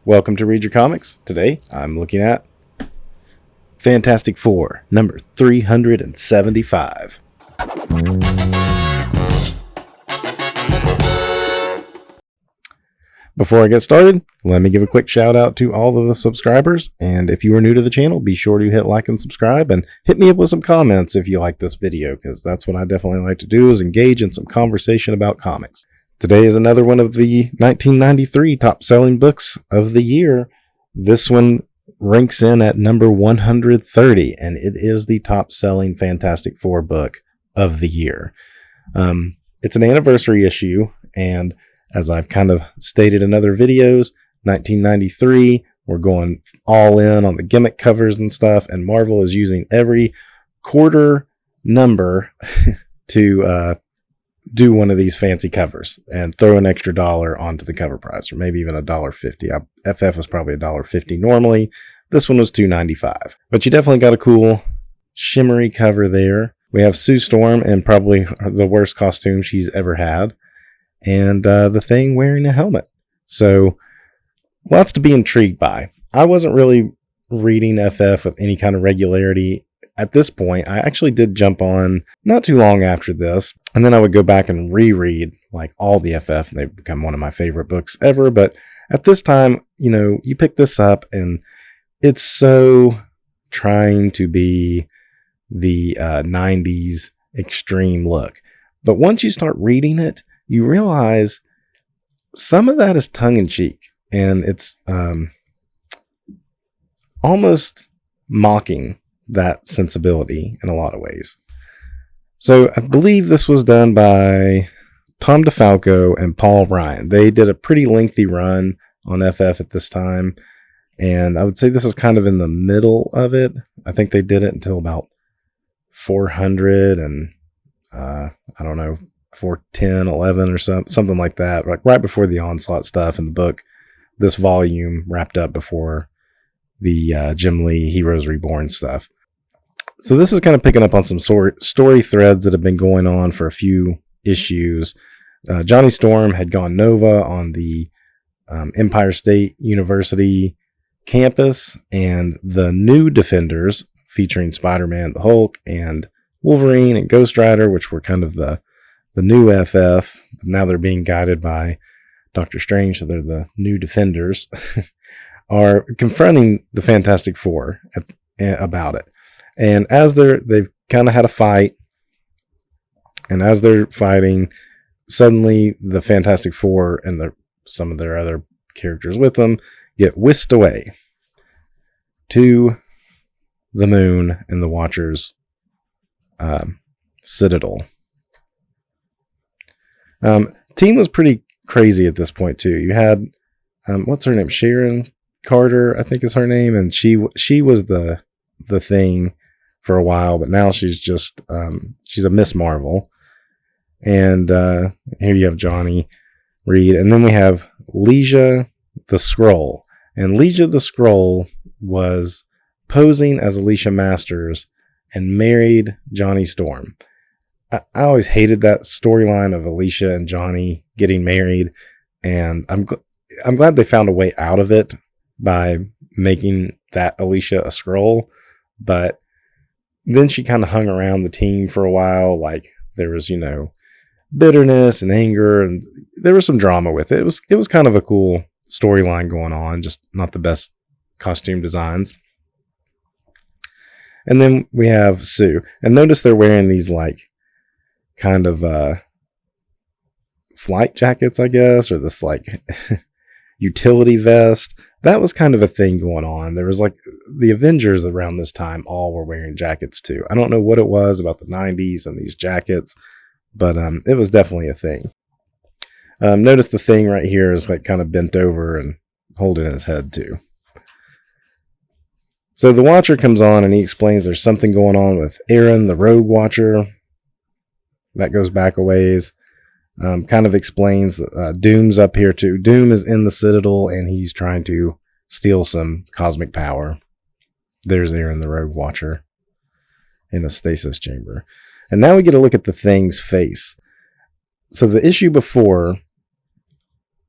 Welcome to Read Your Comics. Today I'm looking at Fantastic Four, number 375. Before I get started, let me give a quick shout out to all of the subscribers. And if you are new to the channel, be sure to hit like and subscribe and hit me up with some comments if you like this video, because that's what I definitely like to do, is engage in some conversation about comics. Today is another one of the 1993 top-selling books of the year. This one ranks in at number 130, and it is the top-selling Fantastic Four book of the year. It's an anniversary issue, and as I've kind of stated in other videos, 1993, we're going all in on the gimmick covers and stuff, and Marvel is using every quarter number to do one of these fancy covers and throw an extra $1 onto the cover price, or maybe even $1.50. FF was probably $1.50 normally. This one was $2.95. But you definitely got a cool shimmery cover there. We have Sue Storm in probably the worst costume she's ever had, and the Thing wearing a helmet. So lots to be intrigued by. I wasn't really reading FF with any kind of regularity at this point. I actually did jump on not too long after this, and then I would go back and reread like all the FF, and they've become one of my favorite books ever. But at this time, you pick this up and it's so trying to be the 90s extreme look. But once you start reading it, you realize some of that is tongue-in-cheek, and it's almost mocking that sensibility in a lot of ways. So I believe this was done by Tom DeFalco and Paul Ryan. They did a pretty lengthy run on FF at this time, and I would say this is kind of in the middle of it. I think they did it until about 400 and I don't know, 410, 11 or something like that, like right before the Onslaught stuff in the book. This volume wrapped up before the Jim Lee Heroes Reborn stuff. So this is kind of picking up on some story threads that have been going on for a few issues. Johnny Storm had gone Nova on the Empire State University campus, and the New Defenders, featuring Spider-Man, the Hulk, and Wolverine and Ghost Rider, which were kind of the new FF. Now they're being guided by Doctor Strange, so they're the New Defenders, are confronting the Fantastic Four about it. And as they've kind of had a fight, and as they're fighting, suddenly the Fantastic Four and some of their other characters with them get whisked away to the moon and the Watchers' citadel. Team was pretty crazy at this point too. You had what's her name? Sharon Carter, I think is her name, and she was the Thing for a while, but now she's just she's a Miss Marvel. And here you have Johnny Reed, and then we have Leisha the Skrull. And Leisha the Skrull was posing as Alicia Masters and married Johnny Storm. I always hated that storyline of Alicia and Johnny getting married, and I'm glad they found a way out of it by making that Alicia a Skrull. But then she kind of hung around the team for a while, like there was, bitterness and anger, and there was some drama with it. It was kind of a cool storyline going on, just not the best costume designs. And then we have Sue, and notice they're wearing these like kind of flight jackets, I guess, or this like utility vest. That was kind of a thing going on. There was like the Avengers around this time all were wearing jackets too. I don't know what it was about the 90s and these jackets, but it was definitely a thing. Notice the Thing right here is like kind of bent over and holding his head too. So the Watcher comes on and he explains there's something going on with Aaron, the Rogue Watcher. That goes back a ways. Kind of explains that Doom's up here too. Doom is in the Citadel and he's trying to steal some cosmic power. There's Aaron, the Rogue Watcher, in the stasis chamber. And now we get a look at the Thing's face. So the issue before,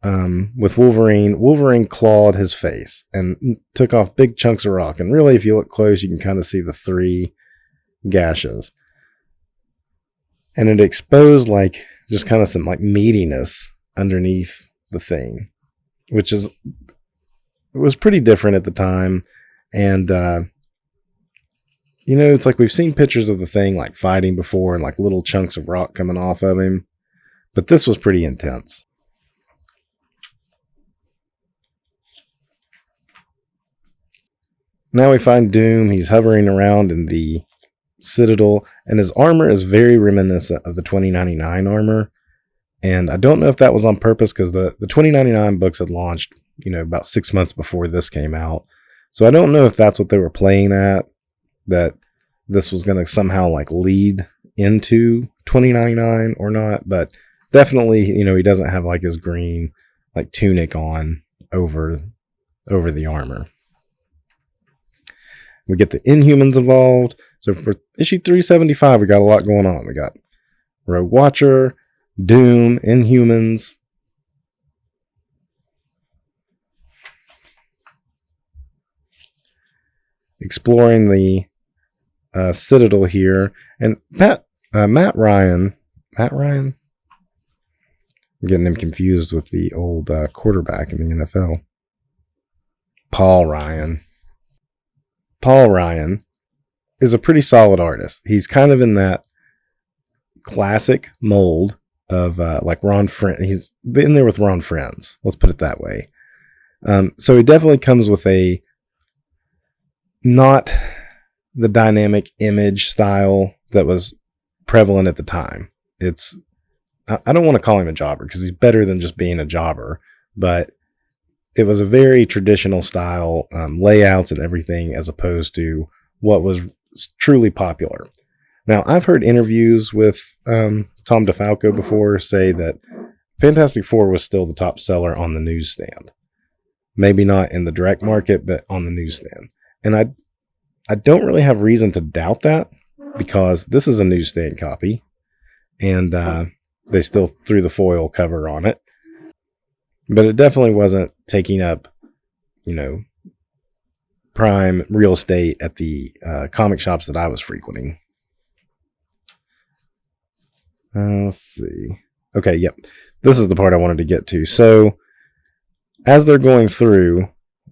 with Wolverine. Wolverine clawed his face and took off big chunks of rock. And really, if you look close, you can kind of see the 3 gashes. And it exposed like just kind of some like meatiness underneath the thing, which is, it was pretty different at the time. And, it's like we've seen pictures of the thing like fighting before and like little chunks of rock coming off of him. But this was pretty intense. Now we find Doom. He's hovering around in the Citadel, and his armor is very reminiscent of the 2099 armor. And I don't know if that was on purpose, because the 2099 books had launched, about 6 months before this came out. So I don't know if that's what they were playing at, that this was going to somehow like lead into 2099 or not. But definitely, he doesn't have like his green like tunic on over the armor. We get the Inhumans involved. So for issue 375, we got a lot going on. We got Rogue Watcher, Doom, Inhumans. Exploring the Citadel here. And Matt Ryan. I'm getting him confused with the old quarterback in the NFL. Paul Ryan is a pretty solid artist. He's kind of in that classic mold of like Ron Frenz. He's in there with Ron Frenz. Let's put it that way. So he definitely comes with a not the dynamic image style that was prevalent at the time. I don't want to call him a jobber because he's better than just being a jobber, but it was a very traditional style, layouts and everything, as opposed to what was truly popular. Now, I've heard interviews with Tom DeFalco before say that Fantastic Four was still the top seller on the newsstand. Maybe not in the direct market, but on the newsstand. And I don't really have reason to doubt that, because this is a newsstand copy, and they still threw the foil cover on it. But it definitely wasn't taking up, prime real estate at the comic shops that I was frequenting. Let's see. Okay, yep. This is the part I wanted to get to. So, as they're going through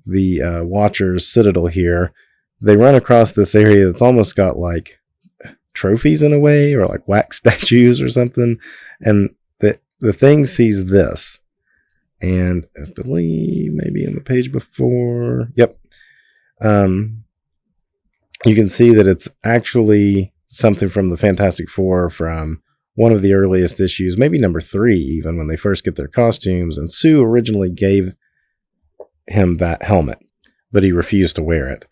the Watcher's Citadel here, they run across this area that's almost got like trophies in a way, or like wax statues or something. And the thing sees this. And I believe maybe in the page before, yep. You can see that it's actually something from the Fantastic Four from one of the earliest issues, maybe number 3 even, when they first get their costumes. And Sue originally gave him that helmet, but he refused to wear it.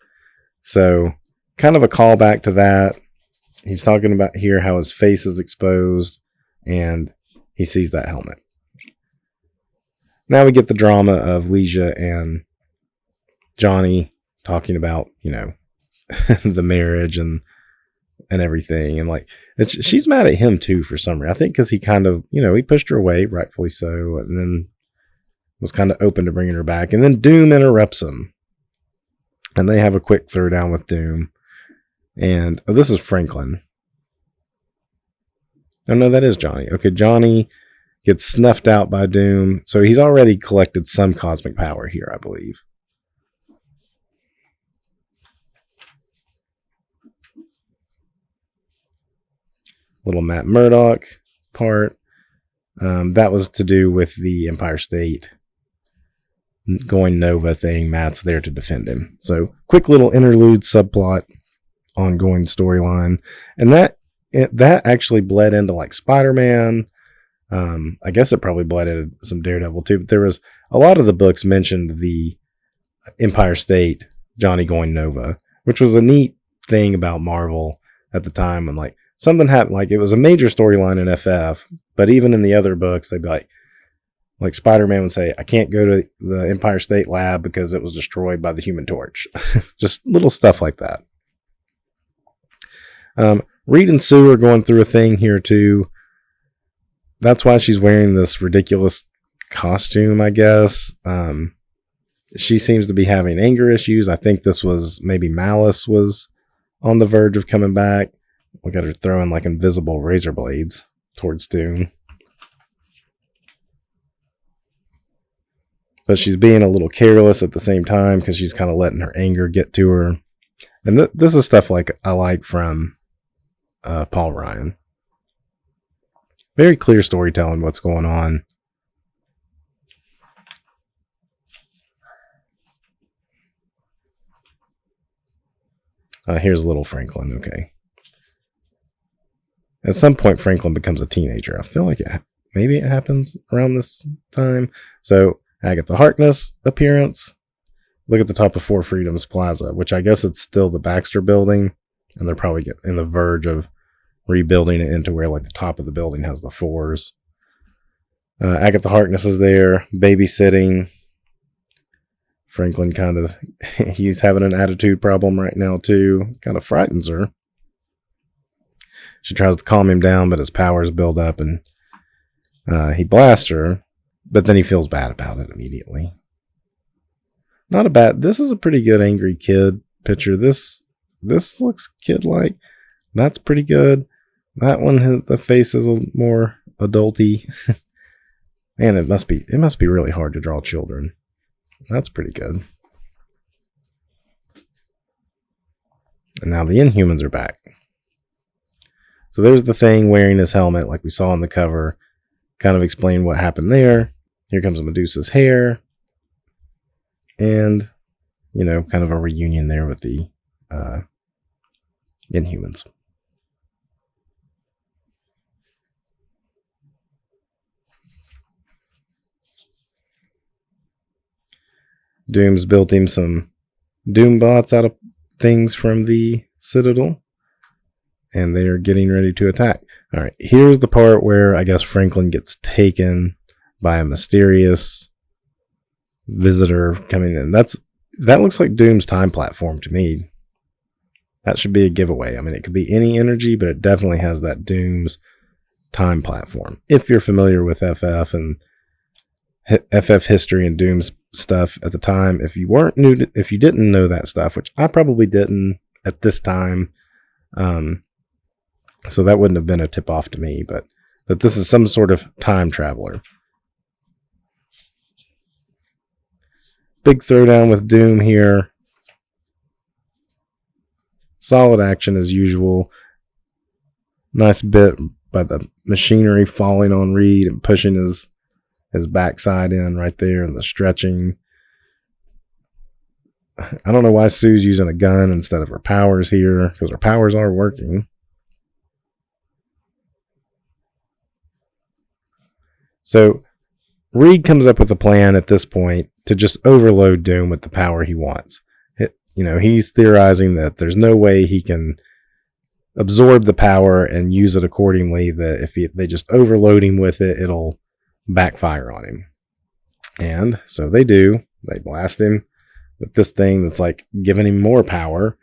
So kind of a callback to that. He's talking about here how his face is exposed, and he sees that helmet. Now we get the drama of Leisha and Johnny talking about, the marriage and everything. And like, she's mad at him too for some reason. I think because he kind of, he pushed her away, rightfully so, and then was kind of open to bringing her back. And then Doom interrupts him, and they have a quick throwdown with Doom. And this is Franklin. Oh no, that is Johnny. Okay, Johnny gets snuffed out by Doom. So he's already collected some cosmic power here, I believe. Little Matt Murdock part. That was to do with the Empire State going Nova thing. Matt's there to defend him. So quick little interlude subplot, ongoing storyline. And that actually bled into like Spider-Man. I guess it probably bled into some Daredevil too, but there was a lot of the books mentioned the Empire State Johnny going Nova, which was a neat thing about Marvel at the time. And like something happened, like it was a major storyline in FF, but even in the other books, they'd be like Spider-Man would say, I can't go to the Empire State lab because it was destroyed by the Human Torch. Just little stuff like that. Reed and Sue are going through a thing here too. That's why she's wearing this ridiculous costume, I guess. She seems to be having anger issues. I think this was maybe Malice was on the verge of coming back. We got her throwing like invisible razor blades towards Doom. But she's being a little careless at the same time because she's kind of letting her anger get to her. And this is stuff like I like from Paul Ryan. Very clear storytelling, what's going on. Here's little Franklin. Okay. At some point, Franklin becomes a teenager. I feel like maybe it happens around this time. So, Agatha Harkness appearance. Look at the top of Four Freedoms Plaza, which I guess it's still the Baxter building. And they're probably in the verge of rebuilding it into where like the top of the building has the fours. Agatha Harkness is there, babysitting. Franklin he's having an attitude problem right now too. Kind of frightens her. She tries to calm him down, but his powers build up and he blasts her, but then he feels bad about it immediately. This is a pretty good angry kid picture. This looks kid-like. That's pretty good. That one, the face is a more adulty. Man, it must be really hard to draw children. That's pretty good. And now the Inhumans are back. So there's the Thing wearing his helmet like we saw on the cover. Kind of explain what happened there. Here comes Medusa's hair. And, kind of a reunion there with the Inhumans. Doom's built him some Doom bots out of things from the Citadel. And they are getting ready to attack. All right, here's the part where I guess Franklin gets taken by a mysterious visitor coming in. That looks like Doom's time platform to me. That should be a giveaway. I mean, it could be any energy, but it definitely has that Doom's time platform. If you're familiar with FF and FF history and Doom's stuff at the time, if you didn't know that stuff, which I probably didn't at this time, so that wouldn't have been a tip off to me, but that this is some sort of time traveler. Big throwdown with Doom here. Solid action as usual. Nice bit by the machinery falling on Reed and pushing his backside in right there and the stretching. I don't know why Sue's using a gun instead of her powers here, because her powers are working. So Reed comes up with a plan at this point to just overload Doom with the power he wants. He's theorizing that there's no way he can absorb the power and use it accordingly, that if they just overload him with it, it'll backfire on him. And so they do. They blast him with this thing that's like giving him more power,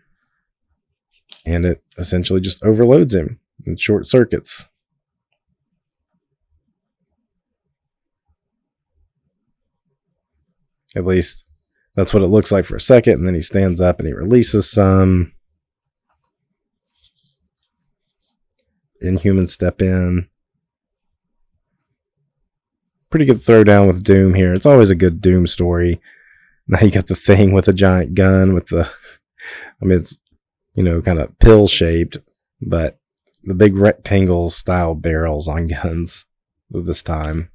and it essentially just overloads him and short circuits. At least that's what it looks like for a second, and then he stands up and he releases some. Inhumans step in. Pretty good throwdown with Doom here. It's always a good Doom story. Now you got the Thing with a giant gun with it's, kind of pill shaped, but the big rectangle style barrels on guns this time.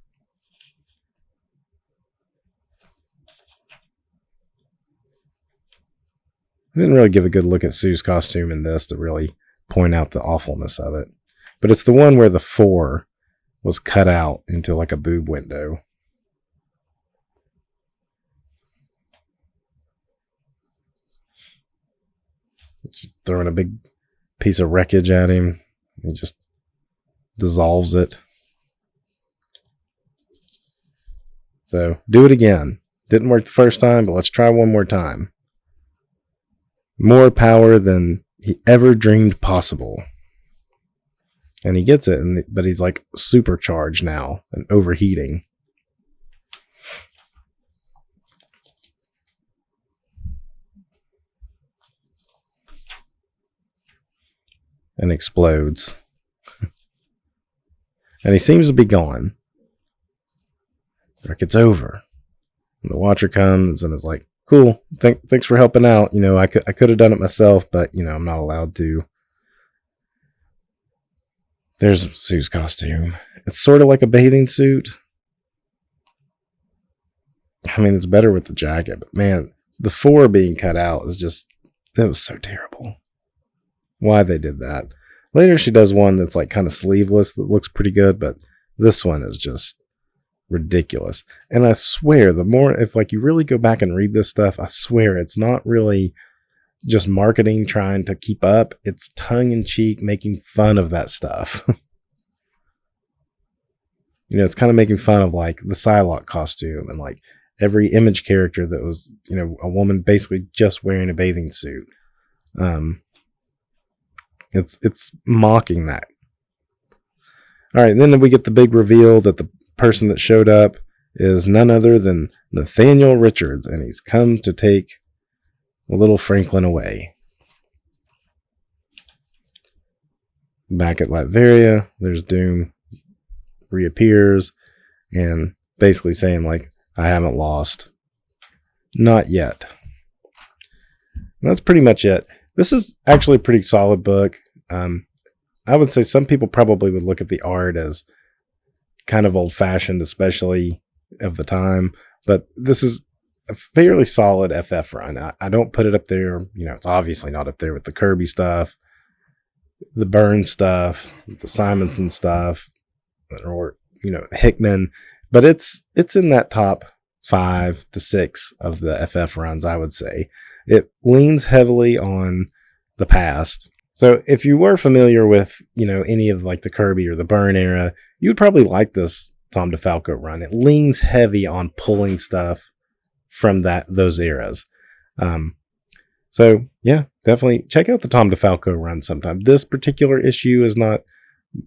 I didn't really give a good look at Sue's costume in this to really point out the awfulness of it. But it's the one where the 4 was cut out into like a boob window. She's throwing a big piece of wreckage at him. He just dissolves it. So, do it again. Didn't work the first time, but let's try one more time. More power than he ever dreamed possible. And he gets it, but he's like supercharged now and overheating. and explodes. And he seems to be gone. Like, it's over. And the Watcher comes and is like, cool, thanks for helping out. You know, I could have done it myself, but, you know, I'm not allowed to. There's Sue's costume. It's sort of like a bathing suit. I mean, it's better with the jacket, but man, the 4 being cut out is just, that was so terrible. Why they did that. Later she does one that's like kind of sleeveless that looks pretty good, but this one is just ridiculous. And I swear, the more, if like you really go back and read this stuff, I swear it's not really just marketing trying to keep up. It's tongue-in-cheek making fun of that stuff. You know, it's kind of making fun of like the Psylocke costume and like every Image character that was, you know, a woman basically just wearing a bathing suit. It's mocking that. All right, then we get the big reveal that the person that showed up is none other than Nathaniel Richards, and he's come to take little Franklin away. Back at Latveria, there's Doom reappears and basically saying like, I haven't lost. Not yet. And that's pretty much it. This is actually a pretty solid book. I would say some people probably would look at the art as kind of old-fashioned, especially of the time. But this is a fairly solid FF run. I don't put it up there. You know, it's obviously not up there with the Kirby stuff, the Byrne stuff, the Simonson stuff, or, you know, Hickman. But it's in that top 5 to 6 of the FF runs, I would say. It leans heavily on the past. So if you were familiar with, you know, any of like the Kirby or the Byrne era, you would probably like this Tom DeFalco run. It leans heavy on pulling stuff from those eras. So yeah, definitely check out the Tom DeFalco run sometime. This particular issue is not,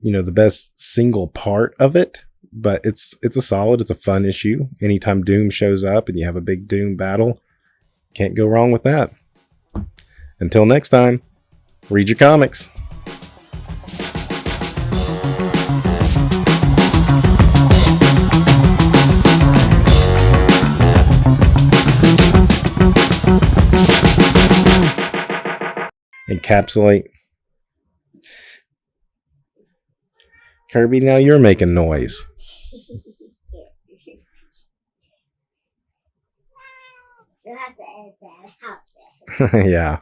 you know, the best single part of it, but it's a fun issue. Anytime Doom shows up and you have a big Doom battle, can't go wrong with that. Until next time, read your comics. Encapsulate. Kirby, now you're making noise. You'll have to edit that out there. Yeah.